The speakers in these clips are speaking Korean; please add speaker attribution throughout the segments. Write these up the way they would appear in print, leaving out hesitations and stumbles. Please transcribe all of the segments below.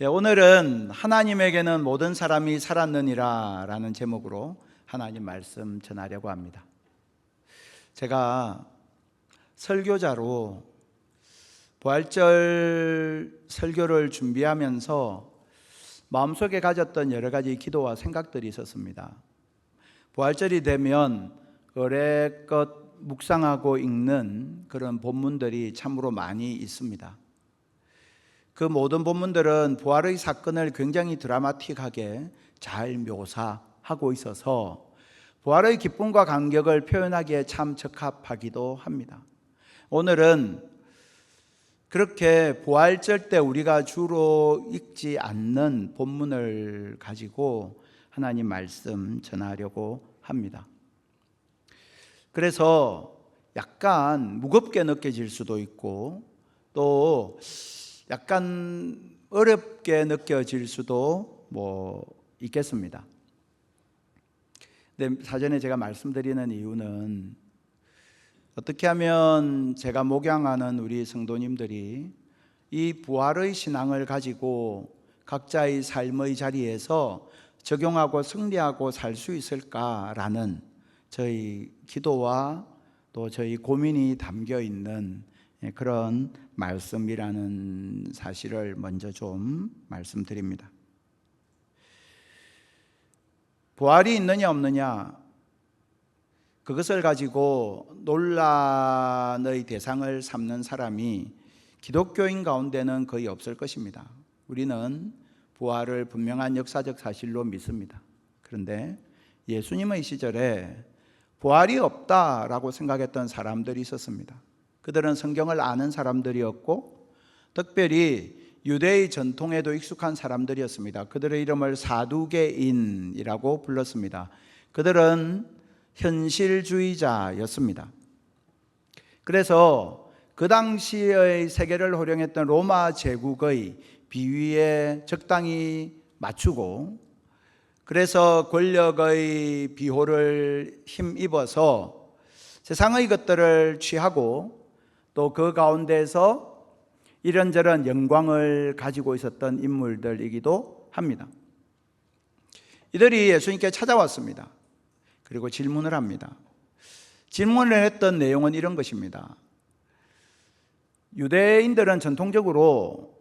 Speaker 1: 오늘은 하나님에게는 모든 사람이 살았느니라 라는 제목으로 하나님 말씀 전하려고 합니다. 제가 설교자로 부활절 설교를 준비하면서 마음속에 가졌던 여러 가지 기도와 생각들이 있었습니다. 부활절이 되면 의례껏 묵상하고 읽는 그런 본문들이 참으로 많이 있습니다. 그 모든 본문들은 부활의 사건을 굉장히 드라마틱하게 잘 묘사하고 있어서 부활의 기쁨과 감격을 표현하기에 참 적합하기도 합니다. 오늘은 그렇게 부활절 때 우리가 주로 읽지 않는 본문을 가지고 하나님 말씀 전하려고 합니다. 그래서 약간 무겁게 느껴질 수도 있고 또 약간 어렵게 느껴질 수도 있겠습니다. 근데 사전에 제가 말씀드리는 이유는 어떻게 하면 제가 목양하는 우리 성도님들이 이 부활의 신앙을 가지고 각자의 삶의 자리에서 적용하고 승리하고 살 수 있을까라는 저희 기도와 또 저희 고민이 담겨 있는 그런 말씀이라는 사실을 먼저 좀 말씀드립니다. 부활이 있느냐 없느냐, 그것을 가지고 논란의 대상을 삼는 사람이 기독교인 가운데는 거의 없을 것입니다. 우리는 부활을 분명한 역사적 사실로 믿습니다. 그런데 예수님의 시절에 부활이 없다라고 생각했던 사람들이 있었습니다. 그들은 성경을 아는 사람들이었고 특별히 유대의 전통에도 익숙한 사람들이었습니다. 그들의 이름을 사두개인이라고 불렀습니다. 그들은 현실주의자였습니다. 그래서 그 당시의 세계를 호령했던 로마 제국의 비위에 적당히 맞추고 그래서 권력의 비호를 힘입어서 세상의 것들을 취하고 또 그 가운데서 이런저런 영광을 가지고 있었던 인물들이기도 합니다. 이들이 예수님께 찾아왔습니다. 그리고 질문을 합니다. 질문을 했던 내용은 이런 것입니다. 유대인들은 전통적으로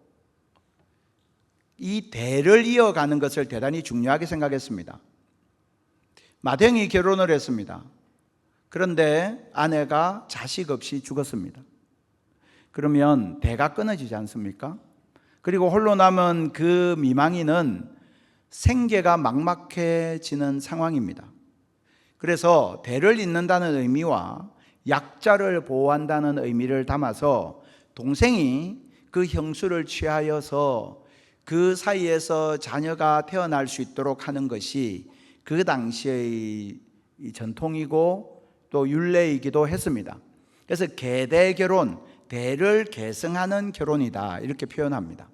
Speaker 1: 이 대를 이어가는 것을 대단히 중요하게 생각했습니다. 맏형이 결혼을 했습니다. 그런데 아내가 자식 없이 죽었습니다. 그러면 대가 끊어지지 않습니까? 그리고 홀로 남은 그 미망인은 생계가 막막해지는 상황입니다. 그래서 대를 잇는다는 의미와 약자를 보호한다는 의미를 담아서 동생이 그 형수를 취하여서 그 사이에서 자녀가 태어날 수 있도록 하는 것이 그 당시의 전통이고 또 율례이기도 했습니다. 그래서 계대 결혼, 대를 계승하는 결혼이다 이렇게 표현합니다.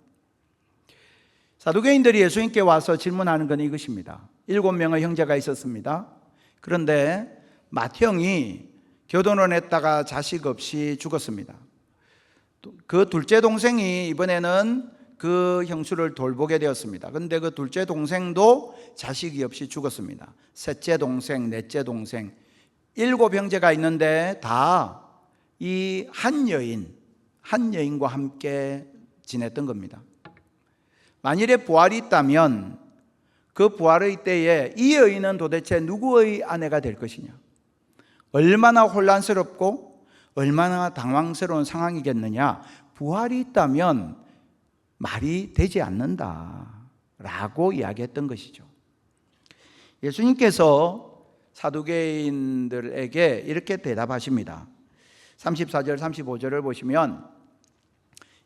Speaker 1: 사두개인들이 예수님께 와서 질문하는 건 이것입니다. 7명의 형제가 있었습니다. 그런데 맏형이 결혼을 했다가 자식 없이 죽었습니다. 그 둘째 동생이 이번에는 그 형수를 돌보게 되었습니다. 그런데 그 둘째 동생도 자식이 없이 죽었습니다. 셋째 동생, 넷째 동생 7 형제가 있는데 다 이 한 여인과 함께 지냈던 겁니다. 만일에 부활이 있다면 그 부활의 때에 이 여인은 도대체 누구의 아내가 될 것이냐, 얼마나 혼란스럽고 얼마나 당황스러운 상황이겠느냐. 부활이 있다면 말이 되지 않는다라고 이야기했던 것이죠. 예수님께서 사두개인들에게 이렇게 대답하십니다. 34절 35절을 보시면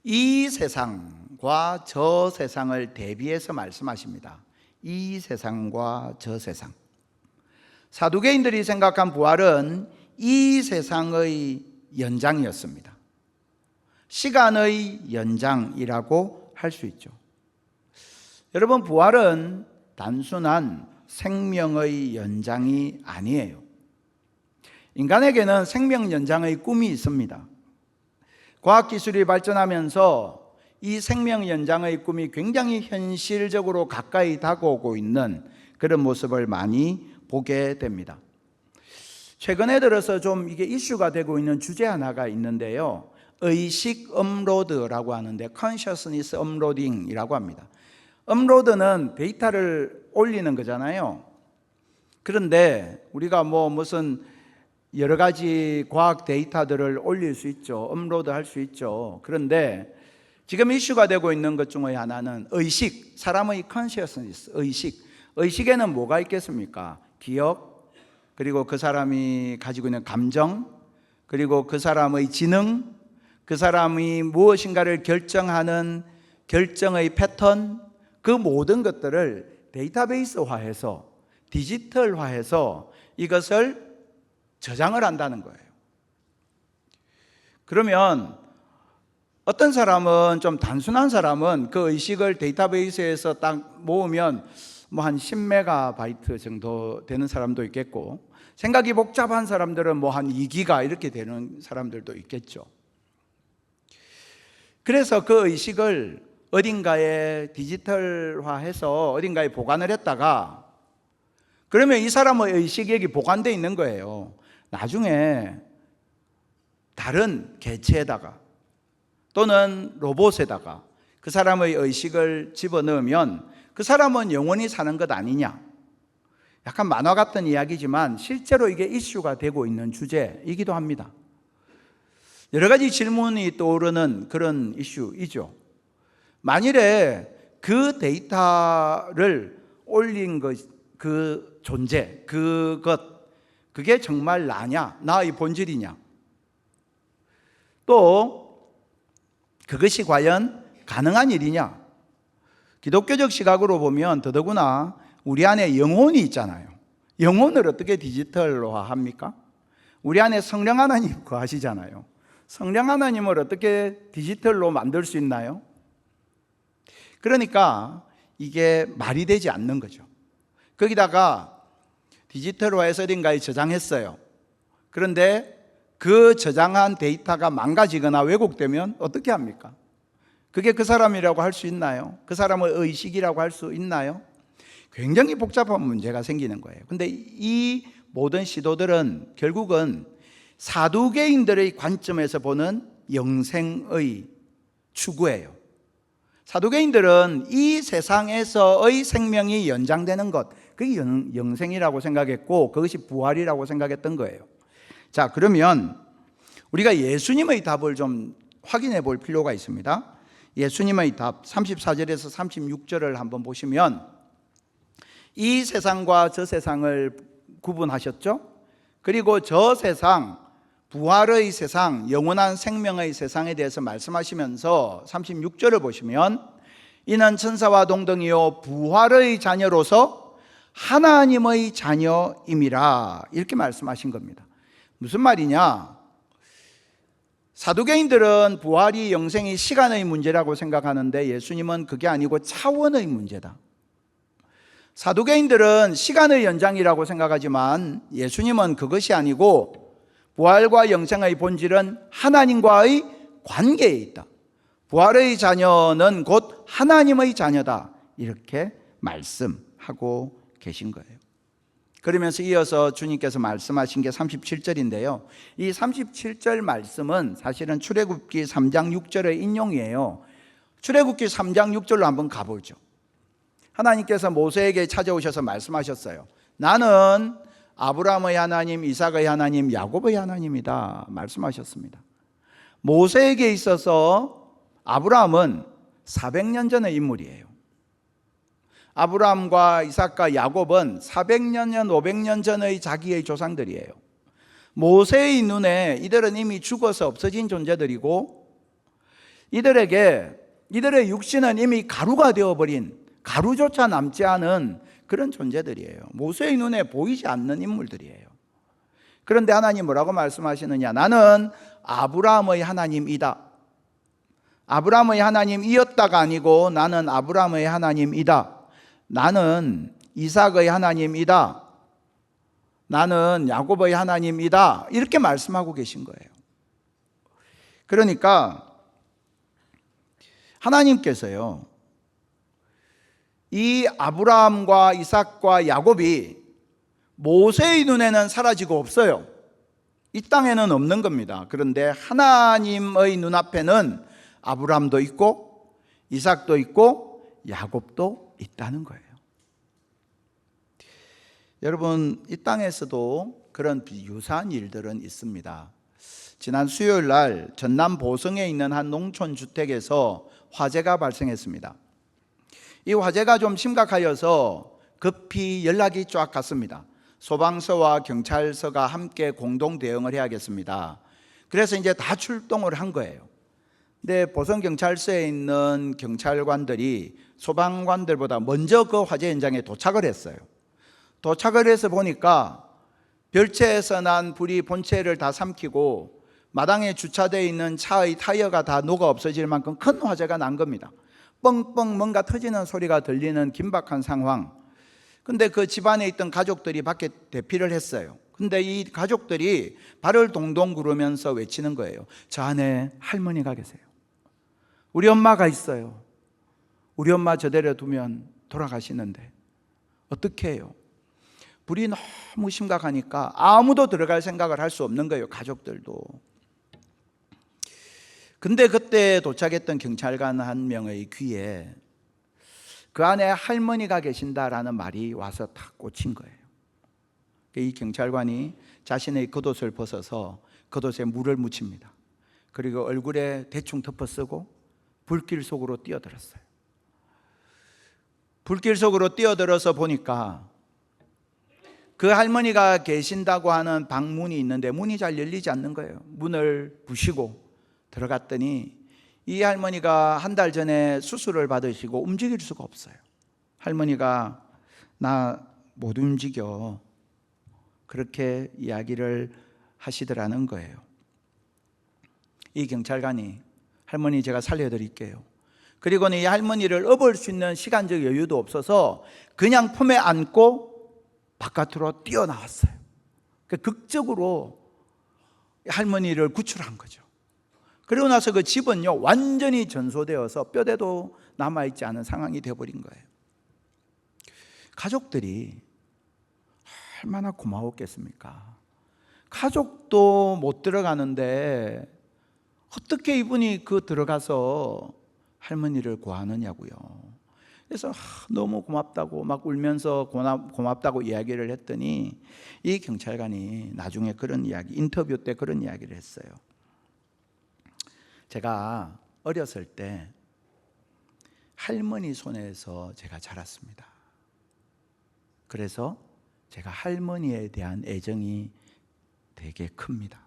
Speaker 1: 이 세상과 저 세상을 대비해서 말씀하십니다. 이 세상과 저 세상. 사두개인들이 생각한 부활은 이 세상의 연장이었습니다. 시간의 연장이라고 할 수 있죠. 여러분, 부활은 단순한 생명의 연장이 아니에요. 인간에게는 생명 연장의 꿈이 있습니다. 과학기술이 발전하면서 이 생명 연장의 꿈이 굉장히 현실적으로 가까이 다가오고 있는 그런 모습을 많이 보게 됩니다. 최근에 들어서 좀 이게 이슈가 되고 있는 주제 하나가 있는데요. 의식 업로드라고 하는데 consciousness uploading이라고 합니다. 업로드는 데이터를 올리는 거잖아요. 그런데 우리가 무슨 여러 가지 과학 데이터들을 올릴 수 있죠. 업로드 할 수 있죠. 그런데 지금 이슈가 되고 있는 것 중에 하나는 의식, 사람의 consciousness, 의식에는 뭐가 있겠습니까? 기억, 그리고 그 사람이 가지고 있는 감정, 그리고 그 사람의 지능, 그 사람이 무엇인가를 결정하는 결정의 패턴, 그 모든 것들을 데이터베이스화해서 디지털화해서 이것을 저장을 한다는 거예요. 그러면 어떤 사람은, 좀 단순한 사람은 그 의식을 데이터베이스에서 딱 모으면 한 10메가바이트 정도 되는 사람도 있겠고, 생각이 복잡한 사람들은 한 2기가 이렇게 되는 사람들도 있겠죠. 그래서 그 의식을 어딘가에 디지털화해서 어딘가에 보관을 했다가, 그러면 이 사람의 의식이 여기 보관되어 있는 거예요. 나중에 다른 개체에다가 또는 로봇에다가 그 사람의 의식을 집어넣으면 그 사람은 영원히 사는 것 아니냐. 약간 만화 같은 이야기지만 실제로 이게 이슈가 되고 있는 주제이기도 합니다. 여러 가지 질문이 떠오르는 그런 이슈이죠. 만일에 그 데이터를 올린 그 존재, 그게 정말 나냐, 나의 본질이냐, 또 그것이 과연 가능한 일이냐. 기독교적 시각으로 보면 더더구나 우리 안에 영혼이 있잖아요. 영혼을 어떻게 디지털화합니까? 우리 안에 성령 하나님 거하시잖아요. 성령 하나님을 어떻게 디지털로 만들 수 있나요? 그러니까 이게 말이 되지 않는 거죠. 거기다가 디지털화해서 어딘가에 저장했어요. 그런데 그 저장한 데이터가 망가지거나 왜곡되면 어떻게 합니까? 그게 그 사람이라고 할 수 있나요? 그 사람의 의식이라고 할 수 있나요? 굉장히 복잡한 문제가 생기는 거예요. 근데 이 모든 시도들은 결국은 사두개인들의 관점에서 보는 영생의 추구예요. 사두개인들은 이 세상에서의 생명이 연장되는 것, 그게 영생이라고 생각했고 그것이 부활이라고 생각했던 거예요. 자, 그러면 우리가 예수님의 답을 좀 확인해 볼 필요가 있습니다. 예수님의 답 34절에서 36절을 한번 보시면 이 세상과 저 세상을 구분하셨죠? 그리고 저 세상, 부활의 세상, 영원한 생명의 세상에 대해서 말씀하시면서 36절을 보시면 이는 천사와 동등이요 부활의 자녀로서 하나님의 자녀임이라 이렇게 말씀하신 겁니다. 무슨 말이냐? 사두개인들은 부활이 영생이 시간의 문제라고 생각하는데 예수님은 그게 아니고 차원의 문제다. 사두개인들은 시간의 연장이라고 생각하지만 예수님은 그것이 아니고 부활과 영생의 본질은 하나님과의 관계에 있다. 부활의 자녀는 곧 하나님의 자녀다. 이렇게 말씀하고 계신 거예요. 그러면서 이어서 주님께서 말씀하신 게 37절인데요. 이 37절 말씀은 사실은 출애굽기 3장 6절의 인용이에요. 출애굽기 3장 6절로 한번 가보죠. 하나님께서 모세에게 찾아오셔서 말씀하셨어요. 나는 아브라함의 하나님, 이삭의 하나님, 야곱의 하나님이다 말씀하셨습니다. 모세에게 있어서 아브라함은 400년 전의 인물이에요. 아브라함과 이삭과 야곱은 400년, 500년 전의 자기의 조상들이에요. 모세의 눈에 이들은 이미 죽어서 없어진 존재들이고 이들의 육신은 이미 가루가 되어버린, 가루조차 남지 않은 그런 존재들이에요. 모세의 눈에 보이지 않는 인물들이에요. 그런데 하나님 뭐라고 말씀하시느냐? 나는 아브라함의 하나님이다. 아브라함의 하나님이었다가 아니고 나는 아브라함의 하나님이다. 나는 이삭의 하나님이다. 나는 야곱의 하나님이다. 이렇게 말씀하고 계신 거예요. 그러니까 하나님께서요, 이 아브라함과 이삭과 야곱이 모세의 눈에는 사라지고 없어요. 이 땅에는 없는 겁니다. 그런데 하나님의 눈앞에는 아브라함도 있고 이삭도 있고 야곱도 있다는 거예요. 여러분, 이 땅에서도 그런 유사한 일들은 있습니다. 지난 수요일 날 전남 보성에 있는 한 농촌 주택에서 화재가 발생했습니다. 이 화재가 좀 심각하여서 급히 연락이 쫙 갔습니다. 소방서와 경찰서가 함께 공동 대응을 해야겠습니다. 그래서 이제 다 출동을 한 거예요. 근데 보성경찰서에 있는 경찰관들이 소방관들보다 먼저 그 화재 현장에 도착을 했어요. 도착을 해서 보니까 별채에서 난 불이 본체를 다 삼키고 마당에 주차되어 있는 차의 타이어가 다 녹아 없어질 만큼 큰 화재가 난 겁니다. 뻥뻥 뭔가 터지는 소리가 들리는 긴박한 상황. 근데 그 집안에 있던 가족들이 밖에 대피를 했어요. 근데 이 가족들이 발을 동동 구르면서 외치는 거예요. 저 안에 할머니가 계세요. 우리 엄마가 있어요. 우리 엄마 저대로 두면 돌아가시는데 어떻게 해요? 불이 너무 심각하니까 아무도 들어갈 생각을 할 수 없는 거예요. 가족들도. 근데 그때 도착했던 경찰관 한 명의 귀에 그 안에 할머니가 계신다라는 말이 와서 탁 꽂힌 거예요. 이 경찰관이 자신의 겉옷을 벗어서 겉옷에 물을 묻힙니다. 그리고 얼굴에 대충 덮어쓰고 불길 속으로 뛰어들었어요. 불길 속으로 뛰어들어서 보니까 그 할머니가 계신다고 하는 방문이 있는데 문이 잘 열리지 않는 거예요. 문을 부시고 들어갔더니 이 할머니가 한 달 전에 수술을 받으시고 움직일 수가 없어요. 할머니가 나 못 움직여, 그렇게 이야기를 하시더라는 거예요. 이 경찰관이 할머니 제가 살려드릴게요. 그리고는 이 할머니를 업을 수 있는 시간적 여유도 없어서 그냥 품에 안고 바깥으로 뛰어나왔어요. 극적으로 할머니를 구출한 거죠. 그리고 나서 그 집은요 완전히 전소되어서 뼈대도 남아있지 않은 상황이 되어버린 거예요. 가족들이 얼마나 고마웠겠습니까? 가족도 못 들어가는데 어떻게 이분이 그 들어가서 할머니를 구하느냐고요. 그래서 너무 고맙다고 막 울면서 고맙다고 이야기를 했더니 이 경찰관이 나중에 그런 이야기, 인터뷰 때 그런 이야기를 했어요. 제가 어렸을 때 할머니 손에서 제가 자랐습니다. 그래서 제가 할머니에 대한 애정이 되게 큽니다.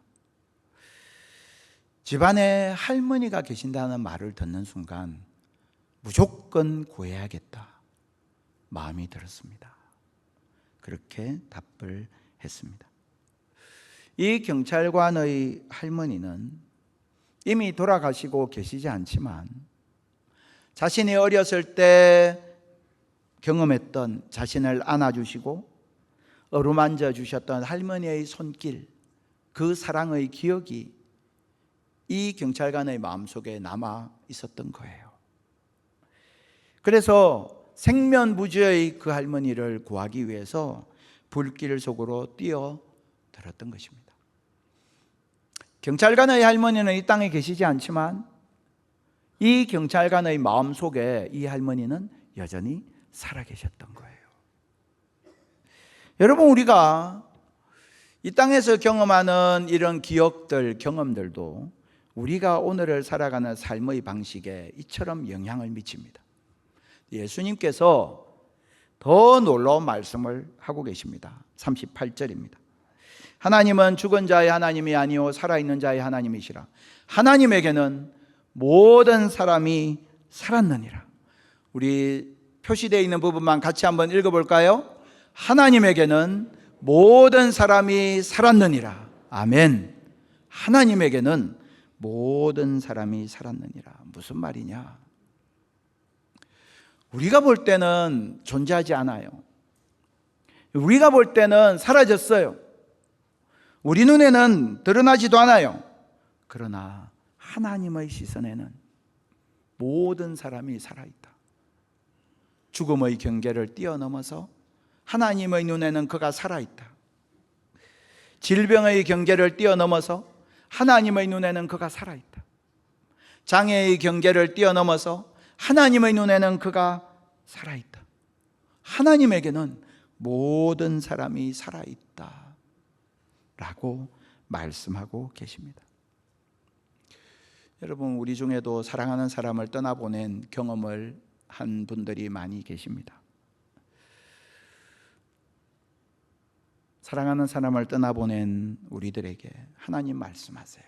Speaker 1: 집안에 할머니가 계신다는 말을 듣는 순간 무조건 구해야겠다 마음이 들었습니다. 그렇게 답을 했습니다. 이 경찰관의 할머니는 이미 돌아가시고 계시지 않지만 자신이 어렸을 때 경험했던, 자신을 안아주시고 어루만져 주셨던 할머니의 손길, 그 사랑의 기억이 이 경찰관의 마음속에 남아 있었던 거예요. 그래서 생면부지의 그 할머니를 구하기 위해서 불길 속으로 뛰어들었던 것입니다. 경찰관의 할머니는 이 땅에 계시지 않지만 이 경찰관의 마음속에 이 할머니는 여전히 살아계셨던 거예요. 여러분, 우리가 이 땅에서 경험하는 이런 기억들, 경험들도 우리가 오늘을 살아가는 삶의 방식에 이처럼 영향을 미칩니다. 예수님께서 더 놀라운 말씀을 하고 계십니다. 38절입니다. 하나님은 죽은 자의 하나님이 아니요 살아있는 자의 하나님이시라. 하나님에게는 모든 사람이 살았느니라. 우리 표시되어 있는 부분만 같이 한번 읽어볼까요? 하나님에게는 모든 사람이 살았느니라. 아멘. 하나님에게는 모든 사람이 살았느니라. 무슨 말이냐? 우리가 볼 때는 존재하지 않아요. 우리가 볼 때는 사라졌어요. 우리 눈에는 드러나지도 않아요. 그러나 하나님의 시선에는 모든 사람이 살아있다. 죽음의 경계를 뛰어넘어서 하나님의 눈에는 그가 살아있다. 질병의 경계를 뛰어넘어서 하나님의 눈에는 그가 살아있다. 장애의 경계를 뛰어넘어서 하나님의 눈에는 그가 살아있다. 하나님에게는 모든 사람이 살아있다 라고 말씀하고 계십니다. 여러분, 우리 중에도 사랑하는 사람을 떠나보낸 경험을 한 분들이 많이 계십니다. 사랑하는 사람을 떠나보낸 우리들에게 하나님 말씀하세요.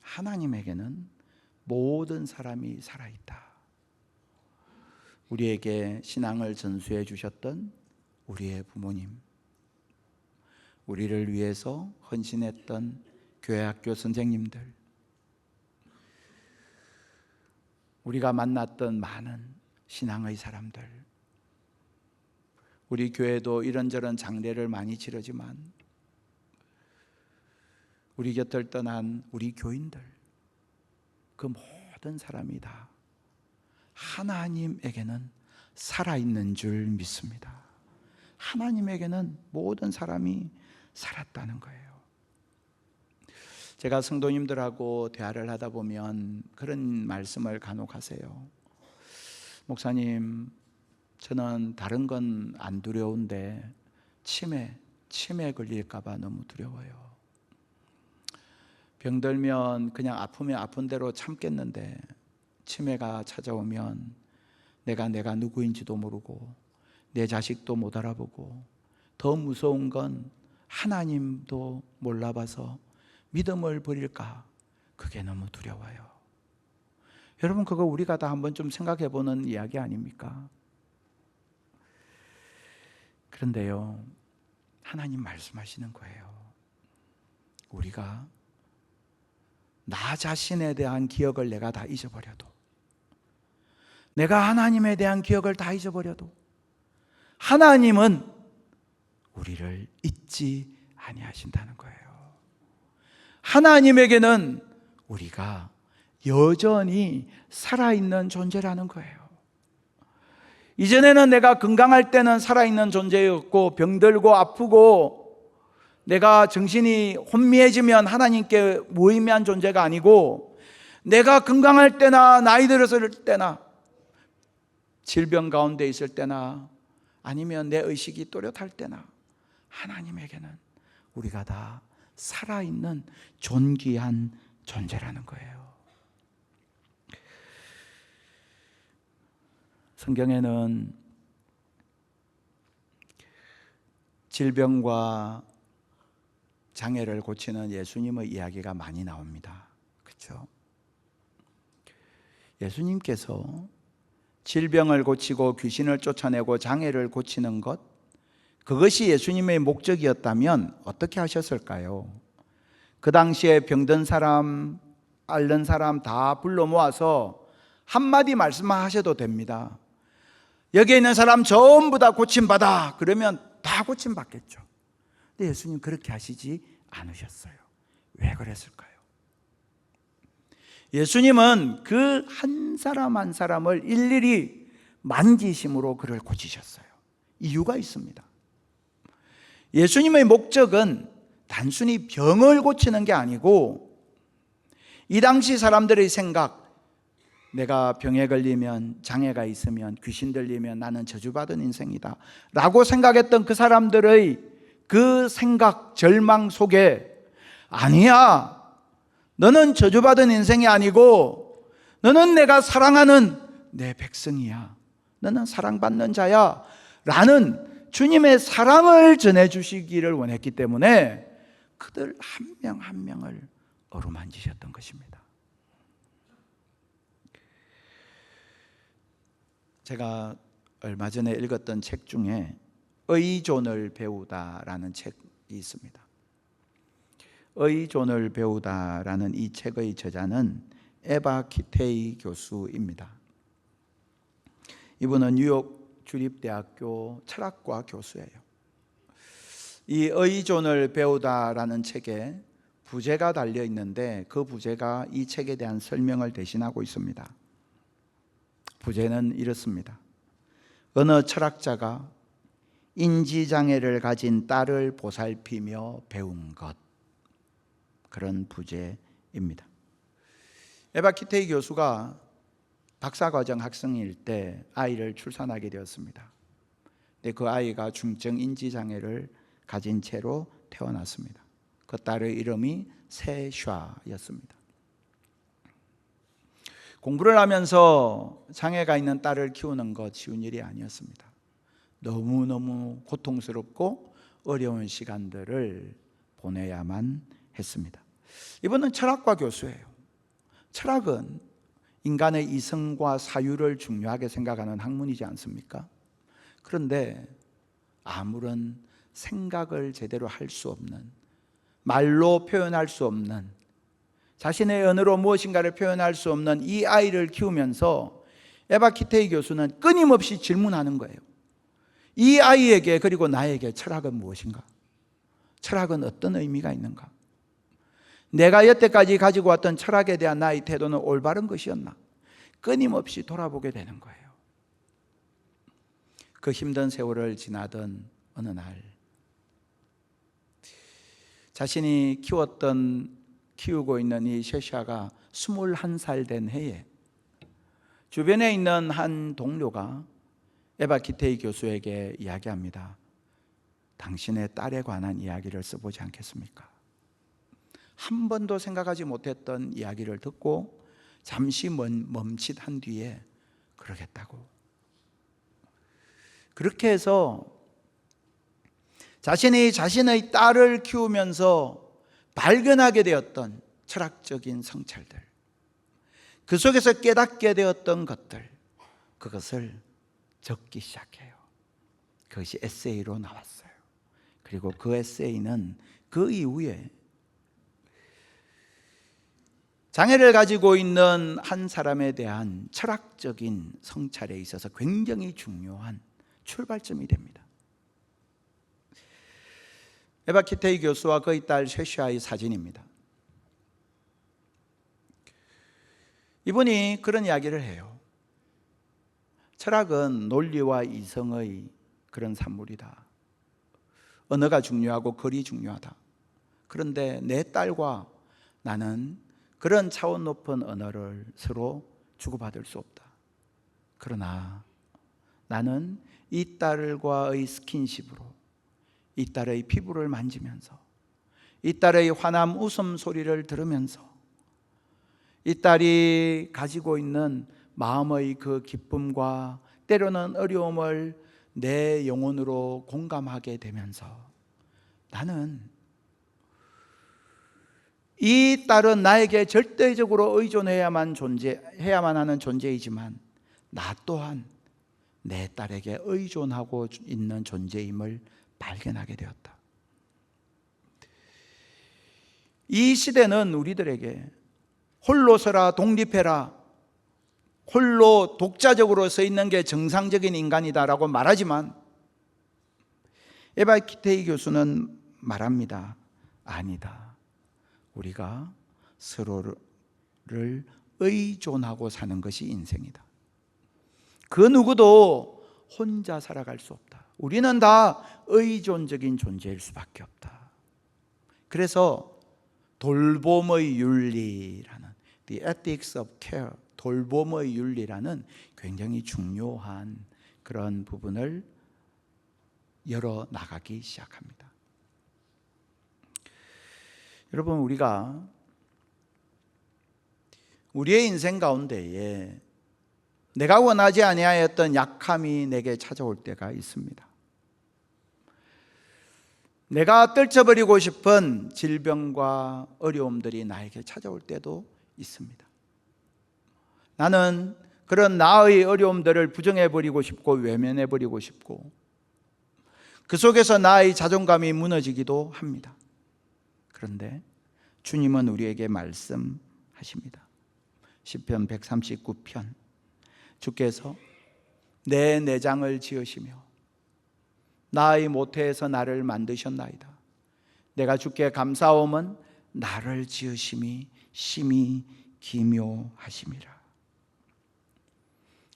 Speaker 1: 하나님에게는 모든 사람이 살아있다. 우리에게 신앙을 전수해 주셨던 우리의 부모님, 우리를 위해서 헌신했던 교회 학교 선생님들, 우리가 만났던 많은 신앙의 사람들, 우리 교회도 이런저런 장례를 많이 치르지만 우리 곁을 떠난 우리 교인들, 그 모든 사람이 다 하나님에게는 살아있는 줄 믿습니다. 하나님에게는 모든 사람이 살았다는 거예요. 제가 성도님들하고 대화를 하다 보면 그런 말씀을 간혹 하세요. 목사님, 저는 다른 건 안 두려운데 치매 걸릴까 봐 너무 두려워요. 병들면 그냥 아프면 아픈 대로 참겠는데 치매가 찾아오면 내가 누구인지도 모르고 내 자식도 못 알아보고 더 무서운 건 하나님도 몰라봐서 믿음을 버릴까, 그게 너무 두려워요. 여러분, 그거 우리가 다 한번 좀 생각해 보는 이야기 아닙니까? 그런데요, 하나님 말씀하시는 거예요. 우리가 나 자신에 대한 기억을 내가 다 잊어버려도, 내가 하나님에 대한 기억을 다 잊어버려도 하나님은 우리를 잊지 아니하신다는 거예요. 하나님에게는 우리가 여전히 살아있는 존재라는 거예요. 이전에는 내가 건강할 때는 살아있는 존재였고, 병들고 아프고 내가 정신이 혼미해지면 하나님께 무의미한 존재가 아니고, 내가 건강할 때나 나이 들었을 때나 질병 가운데 있을 때나 아니면 내 의식이 또렷할 때나 하나님에게는 우리가 다 살아있는 존귀한 존재라는 거예요. 성경에는 질병과 장애를 고치는 예수님의 이야기가 많이 나옵니다. 그렇죠? 예수님께서 질병을 고치고 귀신을 쫓아내고 장애를 고치는 것, 그것이 예수님의 목적이었다면 어떻게 하셨을까요? 그 당시에 병든 사람, 앓는 사람 다 불러 모아서 한마디 말씀만 하셔도 됩니다. 여기에 있는 사람 전부 다 고침받아, 그러면 다 고침받겠죠. 근데 예수님 그렇게 하시지 않으셨어요. 왜 그랬을까요? 예수님은 그 한 사람 한 사람을 일일이 만지심으로 그를 고치셨어요. 이유가 있습니다. 예수님의 목적은 단순히 병을 고치는 게 아니고, 이 당시 사람들의 생각, 내가 병에 걸리면, 장애가 있으면, 귀신 들리면 나는 저주받은 인생이다 라고 생각했던 그 사람들의 그 생각, 절망 속에, 아니야, 너는 저주받은 인생이 아니고 너는 내가 사랑하는 내 백성이야, 너는 사랑받는 자야 라는 주님의 사랑을 전해주시기를 원했기 때문에 그들 한 명 한 명을 어루만지셨던 것입니다. 제가 얼마 전에 읽었던 책 중에 의존을 배우다라는 책이 있습니다. 의존을 배우다라는 이 책의 저자는 에바 키테이 교수입니다. 이분은 뉴욕 주립대학교 철학과 교수예요. 이 의존을 배우다라는 책에 부제가 달려 있는데 그 부제가 이 책에 대한 설명을 대신하고 있습니다. 부제는 이렇습니다. 어느 철학자가 인지장애를 가진 딸을 보살피며 배운 것, 그런 부제입니다. 에바 키테이 교수가 박사과정 학생일 때 아이를 출산하게 되었습니다. 근데 그 아이가 중증 인지장애를 가진 채로 태어났습니다. 그 딸의 이름이 세샤였습니다. 공부를 하면서 장애가 있는 딸을 키우는 것 쉬운 일이 아니었습니다. 너무너무 고통스럽고 어려운 시간들을 보내야만 했습니다. 이분은 철학과 교수예요. 철학은 인간의 이성과 사유를 중요하게 생각하는 학문이지 않습니까? 그런데 아무런 생각을 제대로 할 수 없는, 말로 표현할 수 없는, 자신의 언어로 무엇인가를 표현할 수 없는 이 아이를 키우면서 에바 키테이 교수는 끊임없이 질문하는 거예요. 이 아이에게, 그리고 나에게 철학은 무엇인가? 철학은 어떤 의미가 있는가? 내가 여태까지 가지고 왔던 철학에 대한 나의 태도는 올바른 것이었나? 끊임없이 돌아보게 되는 거예요. 그 힘든 세월을 지나던 어느 날, 자신이 키우고 있는 이 셰샤가 21살 된 해에 주변에 있는 한 동료가 에바 키테이 교수에게 이야기합니다. 당신의 딸에 관한 이야기를 써보지 않겠습니까? 한 번도 생각하지 못했던 이야기를 듣고 잠시 멈칫한 뒤에 그러겠다고. 그렇게 해서 자신이 자신의 딸을 키우면서 발견하게 되었던 철학적인 성찰들, 그 속에서 깨닫게 되었던 것들, 그것을 적기 시작해요. 그것이 에세이로 나왔어요. 그리고 그 에세이는 그 이후에 장애를 가지고 있는 한 사람에 대한 철학적인 성찰에 있어서 굉장히 중요한 출발점이 됩니다. 에바 키테이 교수와 그의 딸 셰샤의 사진입니다. 이분이 그런 이야기를 해요. 철학은 논리와 이성의 그런 산물이다. 언어가 중요하고 글이 중요하다. 그런데 내 딸과 나는 그런 차원 높은 언어를 서로 주고받을 수 없다. 그러나 나는 이 딸과의 스킨십으로, 이 딸의 피부를 만지면서, 이 딸의 환함 웃음소리를 들으면서, 이 딸이 가지고 있는 마음의 그 기쁨과 때로는 어려움을 내 영혼으로 공감하게 되면서, 나는 이 딸은 나에게 절대적으로 의존해야만 하는 존재이지만 나 또한 내 딸에게 의존하고 있는 존재임을 발견하게 되었다. 이 시대는 우리들에게 홀로 서라, 독립해라, 홀로 독자적으로 서 있는 게 정상적인 인간이다라고 말하지만 에바 키테이 교수는 말합니다. 아니다. 우리가 서로를 의존하고 사는 것이 인생이다. 그 누구도 혼자 살아갈 수 없다. 우리는 다 의존적인 존재일 수밖에 없다. 그래서 돌봄의 윤리라는 The Ethics of Care, 돌봄의 윤리라는 굉장히 중요한 그런 부분을 열어 나가기 시작합니다. 여러분, 우리가 우리의 인생 가운데에 내가 원하지 아니하였던 약함이 내게 찾아올 때가 있습니다. 내가 떨쳐버리고 싶은 질병과 어려움들이 나에게 찾아올 때도 있습니다. 나는 그런 나의 어려움들을 부정해버리고 싶고 외면해버리고 싶고 그 속에서 나의 자존감이 무너지기도 합니다. 그런데 주님은 우리에게 말씀하십니다. 시편 139편, 주께서 내 내장을 지으시며 나의 모태에서 나를 만드셨나이다. 내가 주께 감사함은 나를 지으심이 심히 기묘하심이라.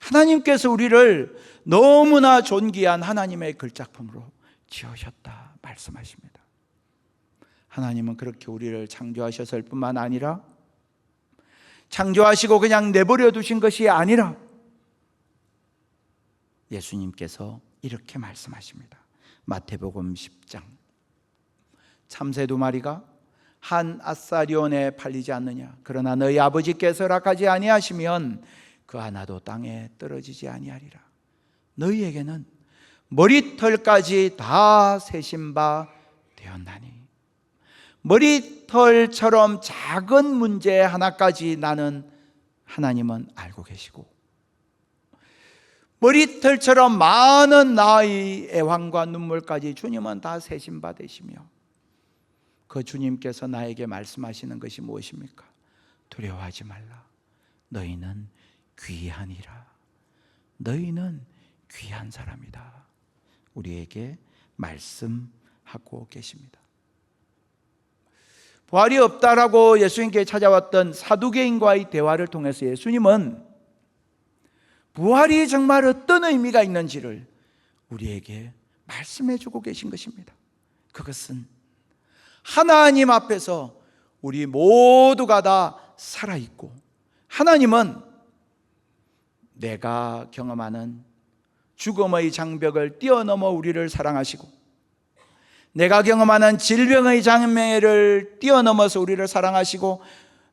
Speaker 1: 하나님께서 우리를 너무나 존귀한 하나님의 글작품으로 지으셨다 말씀하십니다. 하나님은 그렇게 우리를 창조하셨을 뿐만 아니라 창조하시고 그냥 내버려 두신 것이 아니라 예수님께서 이렇게 말씀하십니다. 마태복음 10장 참새 2마리가 한 아사리온에 팔리지 않느냐? 그러나 너희 아버지께서 허락하지 아니하시면 그 하나도 땅에 떨어지지 아니하리라. 너희에게는 머리털까지 다 세신 바 되었나니. 머리털처럼 작은 문제 하나까지 나는 하나님은 알고 계시고, 머리털처럼 많은 나의 애환과 눈물까지 주님은 다 세신 바 되시며, 그 주님께서 나에게 말씀하시는 것이 무엇입니까? 두려워하지 말라. 너희는 귀하니라. 너희는 귀한 사람이다. 우리에게 말씀하고 계십니다. 부활이 없다라고 예수님께 찾아왔던 사두개인과의 대화를 통해서 예수님은 부활이 정말 어떤 의미가 있는지를 우리에게 말씀해 주고 계신 것입니다. 그것은 하나님 앞에서 우리 모두가 다 살아있고, 하나님은 내가 경험하는 죽음의 장벽을 뛰어넘어 우리를 사랑하시고, 내가 경험하는 질병의 장벽을 뛰어넘어서 우리를 사랑하시고,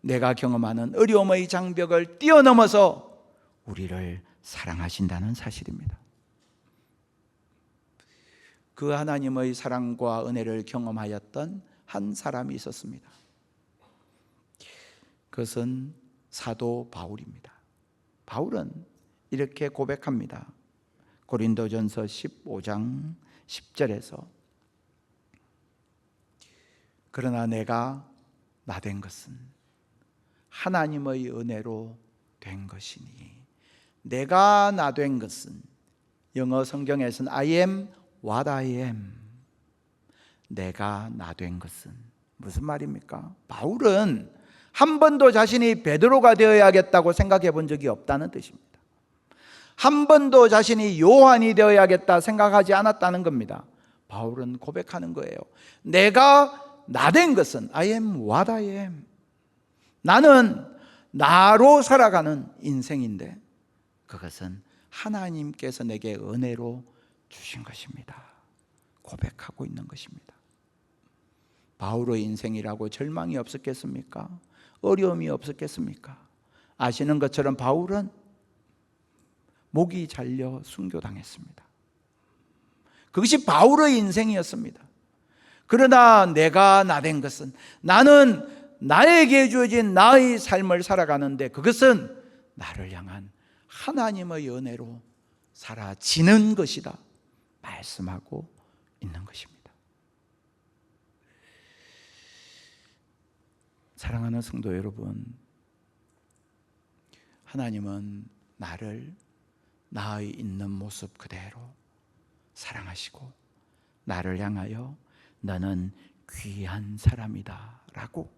Speaker 1: 내가 경험하는 어려움의 장벽을 뛰어넘어서 우리를 사랑하신다는 사실입니다. 그 하나님의 사랑과 은혜를 경험하였던 한 사람이 있었습니다. 그것은 사도 바울입니다. 바울은 이렇게 고백합니다. 고린도전서 15장 10절에서 그러나 내가 나된 것은 하나님의 은혜로 된 것이니. 내가 나된 것은, 영어 성경에서는 I am what I am. 내가 나된 것은 무슨 말입니까? 바울은 한 번도 자신이 베드로가 되어야겠다고 생각해 본 적이 없다는 뜻입니다. 한 번도 자신이 요한이 되어야겠다 생각하지 않았다는 겁니다. 바울은 고백하는 거예요. 내가 나된 것은 I am what I am. 나는 나로 살아가는 인생인데 그것은 하나님께서 내게 은혜로 주신 것입니다. 고백하고 있는 것입니다. 바울의 인생이라고 절망이 없었겠습니까? 어려움이 없었겠습니까? 아시는 것처럼 바울은 목이 잘려 순교당했습니다. 그것이 바울의 인생이었습니다. 그러나 내가 나된 것은, 나는 나에게 주어진 나의 삶을 살아가는데 그것은 나를 향한 하나님의 은혜로 사라지는 것이다 말씀하고 있는 것입니다. 사랑하는 성도 여러분, 하나님은 나를 나의 있는 모습 그대로 사랑하시고 나를 향하여 너는 귀한 사람이다 라고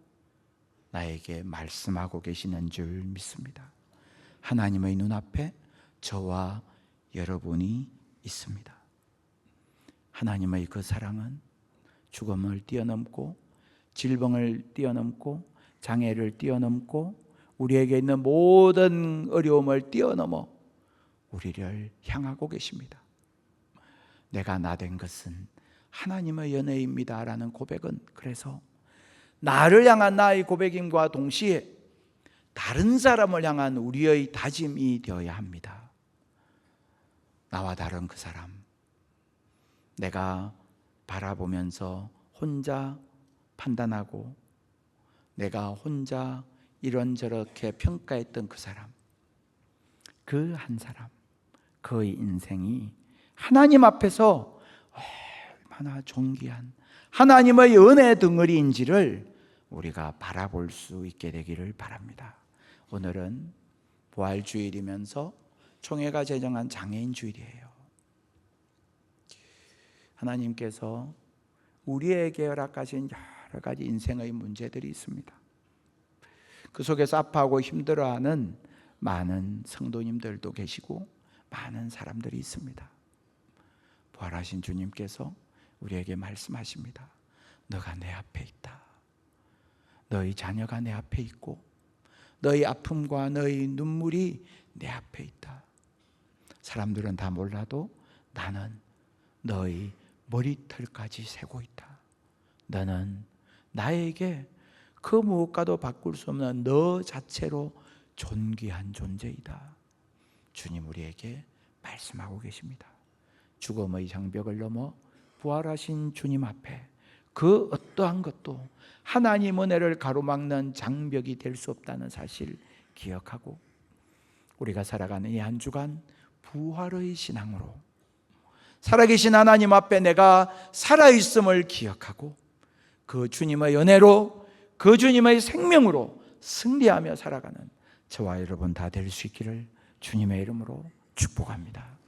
Speaker 1: 나에게 말씀하고 계시는 줄 믿습니다. 하나님의 눈앞에 저와 여러분이 있습니다. 하나님의 그 사랑은 죽음을 뛰어넘고 질병을 뛰어넘고 장애를 뛰어넘고 우리에게 있는 모든 어려움을 뛰어넘어 우리를 향하고 계십니다. 내가 나된 것은 하나님의 은혜입니다 라는 고백은 그래서 나를 향한 나의 고백임과 동시에 다른 사람을 향한 우리의 다짐이 되어야 합니다. 나와 다른 그 사람, 내가 바라보면서 혼자 판단하고 내가 혼자 이런저렇게 평가했던 그 사람, 그 한 사람, 그의 인생이 하나님 앞에서 얼마나 존귀한 하나님의 은혜 덩어리인지를 우리가 바라볼 수 있게 되기를 바랍니다. 오늘은 부활주일이면서 총회가 제정한 장애인 주일이에요. 하나님께서 우리에게 허락하신 여러 가지 인생의 문제들이 있습니다. 그 속에서 아파하고 힘들어하는 많은 성도님들도 계시고 많은 사람들이 있습니다. 부활하신 주님께서 우리에게 말씀하십니다. 너가 내 앞에 있다. 너희 자녀가 내 앞에 있고 너희 아픔과 너희 눈물이 내 앞에 있다. 사람들은 다 몰라도 나는 너희 머리털까지 세고 있다. 너는 나에게 그 무엇과도 바꿀 수 없는 너 자체로 존귀한 존재이다. 주님 우리에게 말씀하고 계십니다. 죽음의 장벽을 넘어 부활하신 주님 앞에 그 어떠한 것도 하나님 은혜를 가로막는 장벽이 될 수 없다는 사실 기억하고 우리가 살아가는 이 한 주간 부활의 신앙으로 살아계신 하나님 앞에 내가 살아있음을 기억하고 그 주님의 은혜로 그 주님의 생명으로 승리하며 살아가는 저와 여러분 다 될 수 있기를 주님의 이름으로 축복합니다.